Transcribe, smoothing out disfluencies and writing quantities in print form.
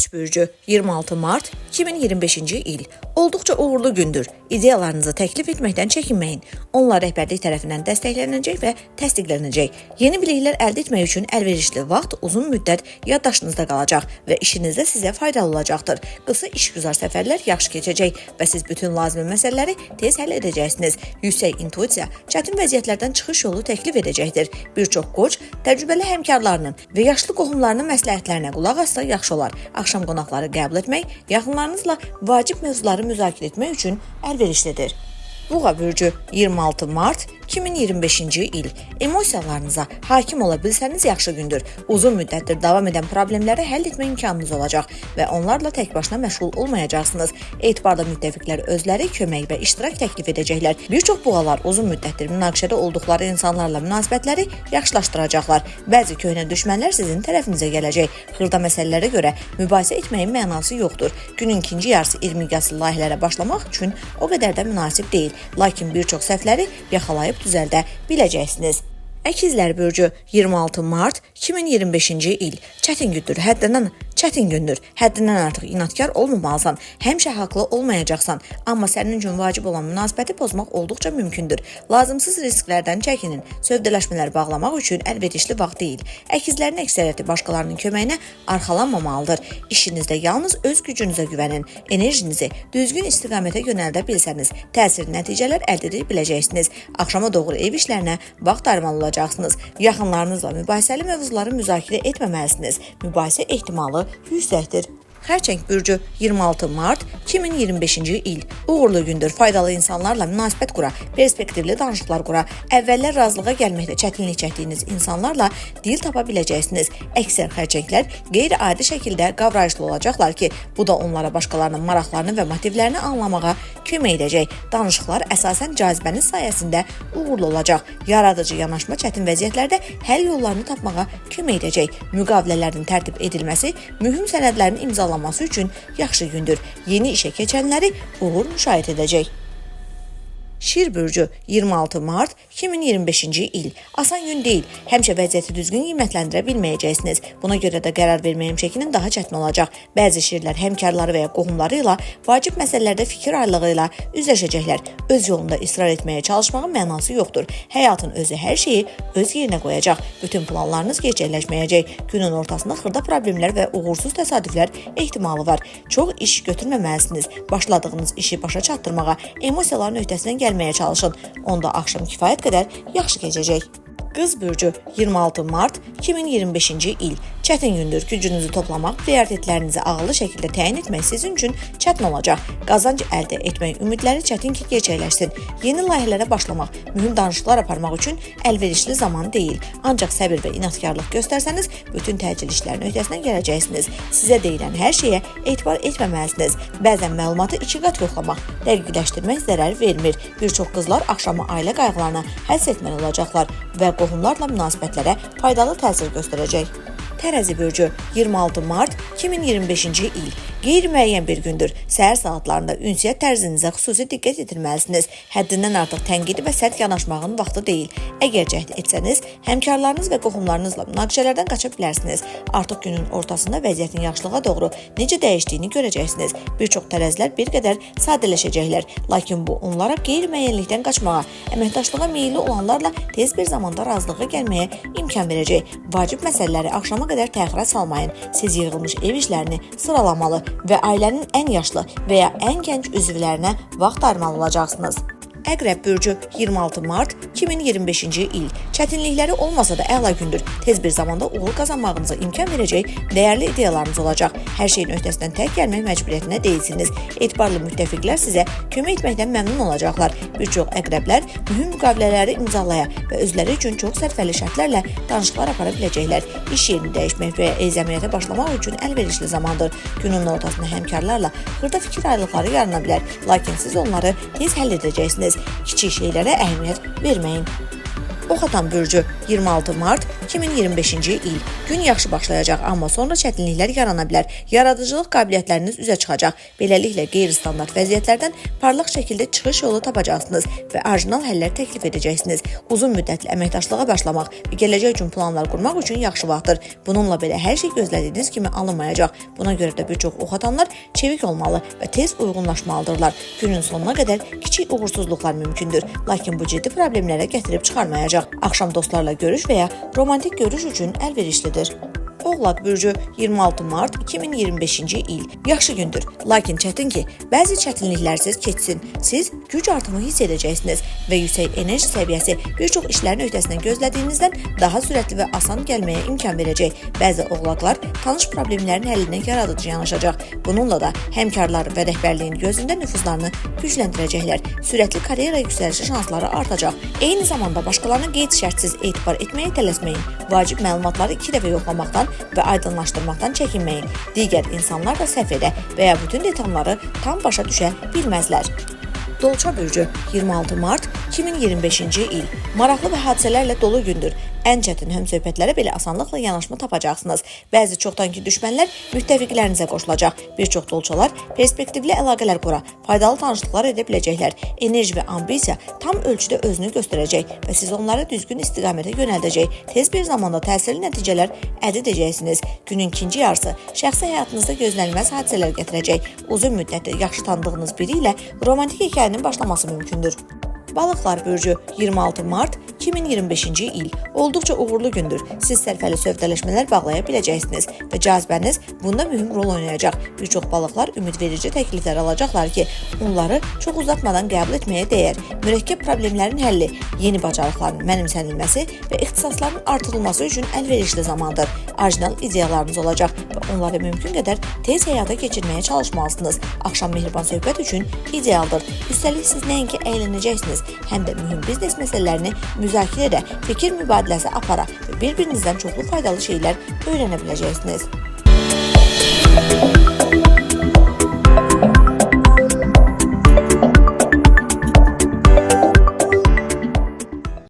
Koç bürcü 26 Mart 2025-ci il olduqca uğurlu gündür. İdeyalarınızı təklif etməkdən çəkinməyin. Onlar rəhbərlik tərəfindən dəstəklənəcək və təsdiqlənəcək. Yeni biliklər əldə etmək üçün əlverişli vaxt uzun müddət yaddaşınızda qalacaq və işinizdə sizə faydalı olacaqdır. Qısa işgüzar səfərlər yaxşı keçəcək və siz bütün lazımi məsələləri tez həll edəcəksiniz. Yüksək intuisiya çətin vəziyyətlərdən çıxış yolu təklif edəcəkdir. Bir çox qoç təcrübəli həmkarlarının və yaşlı qohumlarının məsləhətlərinə qulaq assa yaxşı olar. Axşam qonaqları qəbul etmək, yaxınlarınızla vacib mövzuları müzakirə etmək üçün əlverişlidir. Boğa bürcü 26 Mart 2025-ci il. Emosiyalarınıza hakim ola bilsəniz yaxşı gündür. Uzun müddətdir davam edən problemləri həll etmə imkanınız olacaq və onlarla tək başına məşğul olmayacaqsınız. Etibarlı müttəfiqlər özləri kömək və iştirak təklif edəcəklər. Bir çox boğalar uzun müddətdir münaqişədə olduqları insanlarla münasibətləri yaxşılaşdıracaqlar. Bəzi köhnə düşmənlər sizin tərəfinizə gələcək. Xırda məsələlərə görə mübahisə etməyin mənası yoxdur. Günün ikinci yarısı 20 miqyaslı layihələrə başlamaq üçün o qədər də münasib deyil. Lakin bir çox səhvləri yaxalayıb düzəldə biləcəksiniz. Əkizlər bürcü 26 Mart 2025-ci il. Çətin gündür. Həddindən artıq inadkar olmamalısan. Həmişə haqlı olmayacaqsan, amma sənin üçün vacib olan münasibəti pozmaq olduqca mümkündür. Lazımsız risklərdən çəkinin. Sövdələşmələr bağlamaq üçün əlverişli vaxt deyil. Əkizlərin əksəriyyəti başqalarının köməyinə arxalanmamalıdır. İşinizdə yalnız öz gücünüzə güvənin. Enerjinizi düzgün istiqamətə yönəldə bilsəniz, təsirli nəticələr əldə edə biləcəksiniz. Axşama doğru ev işlərinə vaxt ayırmalı olacaqsınız. Yaxınlarınızla mübahisəli mövzuları müzakirə etməməlisiniz. Mübahisə ehtimalı yüksəkdir. Xərçəng bürcü 26 Mart 2025-ci il. Uğurlu gündür. Faydalı insanlarla münasibət qura, perspektivli danışıqlar qura, əvvəllər razılığa gəlməkdə çətinlik çəkdiyiniz insanlarla dil tapa biləcəksiniz. Əksər xərçənglər qeyri-adi şəkildə qavrayışlı olacaqlar ki, bu da onlara başqalarının maraqlarını və motivlərini anlamağa kömək edəcək. Danışıqlar əsasən cazibənin sayəsində uğurlu olacaq. Yaradıcı yanaşma çətin vəziyyətlərdə həll yollarını tapmağa kömək edəcək. Müqavilələrin tərtib edilməsi, mühüm sənədlərin imzalanması üçün yaxşı gündür. Yeni işə keçənləri uğur müşahidə edəcək. Şir bürcü 26 Mart 2025-ci il. Asan gün deyil. Həmişə vəziyyəti düzgün qiymətləndirə bilməyəcəksiniz. Buna görə də qərar vermə imkəkinin daha çətin olacaq. Bəzi şirlər həmkarları və ya qohumları ilə vacib məsələlərdə fikir ayrılığı ilə üzləşəcəklər. Öz yolunda israr etməyə çalışmağın mənası yoxdur. Həyatın özü hər şeyi öz yerinə qoyacaq. Bütün planlarınız gerçəkləşməyəcək. Günün ortasında xırda problemlər və uğursuz təsadüflər ehtimalı var. Çox iş götürməməlisiniz. Başladığınız işi başa çatdırmağa, emosiyaların öhdəsindən gəlməyə çalışın. Onda axşam kifayət qədər yaxşı keçəcək. Qız bürcü 26 Mart 2025-ci il. Çətin gündür. Gücünüzü toplamaq, prioritetlərinizi ağıllı şəkildə təyin etmək sizin üçün çətin olacaq. Qazanc əldə etmək ümidləri çətin ki, gerçəkləşsin. Yeni layihələrə başlamaq, mühüm danışıqlar aparmaq üçün əlverişli zaman deyil. Ancaq səbir və inadkarlıq göstərsəniz, bütün təcil işlərin öhdəsindən gələcəksiniz. Sizə deyilən hər şeyə etibar etməməlisiniz. Bəzən məlumatı 2 qat yoxlamaq, dəqiqləşdirmək zərər vermir. Bir çox qızlar axşamı ailə qayğılarına həll etməli olacaqlar və qohumlarla münasibətlərə faydalı təsir göstərəcək. Tərəzi bürcü 26 Mart 2025-ci il. Qeyri-müəyyən bir gündür. Səhər saatlarında ünsiyyət tərzinizə xüsusi diqqət yetirməlisiniz. Həddindən artıq tənqidi və sərt yanaşmağın vaxtı deyil. Əgər cəhd etsəniz, həmkarlarınız və qohumlarınızla münaqişələrdən qaça bilərsiniz. Artıq günün ortasında vəziyyətin yaxşılığa doğru necə dəyişdiyini görəcəksiniz. Bir çox tərəzilər bir qədər sadələşəcəklər, lakin bu onlara qeyri-müəyyənlikdən qaçmağa, əməkdaşlığa meyilli olanlarla tez bir zamanda razılığa gəlməyə imkan verəcək. Vacib məsələləri axşama qədər təxirə salmayın. Siz yığılmış ev işlərini sıralamalı və ailənin ən yaşlı və ya ən gənc üzvlərinə vaxt ayırmalı olacaqsınız. Əqrəb bürcü 26 Mart 2025-ci il. Çətinlikləri olmasa da əla gündür. Tez bir zamanda uğur qazanmağınıza imkan verəcək dəyərli ideyalarınız olacaq. Hər şeyin öhdəsindən tək gəlmək məcburiyyətinə deyilsiniz. Etibarlı müttəfiqlər sizə kömək etməkdən məmnun olacaqlar. Bir çox əqrəblər mühüm müqavilələri imzalaya və özləri üçün çox sərfəli şərtlərlə danışıqlar apara biləcəklər. İş yerini dəyişmək və əməliyyata başlamaq üçün əlverişli zamandır. Günün ortasında həmkarlarla xırda fikir ayrılıqları yarana bilər, lakin siz onları tez həll edəcəksiniz. Kiçik şeylərə əhəmiyyət verməyin. Ox atan bürcü 26 Mart 2025-ci il. Gün yaxşı başlayacaq, amma sonra çətinliklər yarana bilər. Yaradıcılıq qabiliyyətləriniz üzə çıxacaq. Beləliklə, qeyri-standart vəziyyətlərdən parlaq şəkildə çıxış yolu tapacaqsınız və orijinal həllər təklif edəcəksiniz. Uzun müddətli əməkdaşlığa başlamaq və gələcək üçün planlar qurmaq üçün yaxşı vaxtdır. Bununla belə hər şey gözlədiyiniz kimi alınmayacaq. Buna görə də bir çox ox atanlar çevik olmalı və tez uyğunlaşmalıdırlar. Günün sonuna qədər kiçik uğursuzluqlar mümkündür, lakin bu ciddi problemlərə gətirib çıxarmayacaq. Axşam dostlarla görüş və ya romantik görüş üçün əlverişlidir. Oğlaq bürcü 26 mart 2025-ci il. Yaxşı gündür, lakin çətin ki, bəzi çətinliklərsiz keçsin. Siz güc artımı hiss edəcəksiniz və yüksək enerji səviyyəsi bir çox işlərin öhdəsindən gözlədiyinizdən daha sürətli və asan gəlməyə imkan verəcək. Bəzi oğlaqlar tanış problemlərin həllinə yaradıcı yanaşacaq. Bununla da həmkarlar və rəhbərliyin gözündə nüfuzlarını gücləndirəcəklər. Sürətli karyera yüksəlişi şansları artacaq. Eyni zamanda başqalarına qeyd-şərtsiz etibar etməyə tələsməyin. Vacib məlumatları 2 dəfə yoxlamaqdan və aydınlaşdırmaqdan çəkinməyin. Digər insanlar da səhv edə və ya bütün detalları tam başa düşə bilməzlər. Dolça bürcü 26 mart 2025-ci il. Maraqlı və hadisələrlə dolu gündür. Ən çətin həmsöhbətlərə belə asanlıqla yanaşma tapacaqsınız. Bəzi çoxdankı düşmənlər müttəfiqlərinizə qoşulacaq. Bir çox dolçalar perspektivli əlaqələr qura, faydalı tanışlıqlar edə biləcəklər. Enerji və ambisiya tam ölçüdə özünü göstərəcək və siz onları düzgün istiqamətə yönəldəcək. Tez bir zamanda təsirli nəticələr əldə edəcəksiniz. Günün ikinci yarısı şəxsi həyatınızda gözlənilməz hadisələr gətirəcək. Uzun müddətdir yaxşı tanıdığınız biri ilə romantik hekayənin başlaması mümkündür. Balıqlar bürcü 26 mart 2025-ci il. Olduqca uğurlu gündür. Siz sərfəli sövdələşmələr bağlaya biləcəksiniz və cazibəniz bunda mühüm rol oynayacaq. Bir çox balıqlar ümidverici təkliflər alacaqlar ki, onları çox uzatmadan qəbul etməyə dəyər. Mürəkkəb problemlərin həlli, yeni bacarıqların mənimsənilməsi və ixtisasların artırılması üçün əlverişli zamandır. Orijinal ideyalarınız olacaq və onları mümkün qədər tez həyata keçirməyə çalışmalısınız. Axşam mehriban söhbət üçün idealdır. Üstəlik siz nəinki əylənəcəksiniz, həm də mühüm biznes məsələlərini müzakirə edə, fikir mübadiləsi apara və bir-birinizdən çoxlu faydalı şeylər öyrənə biləcəksiniz.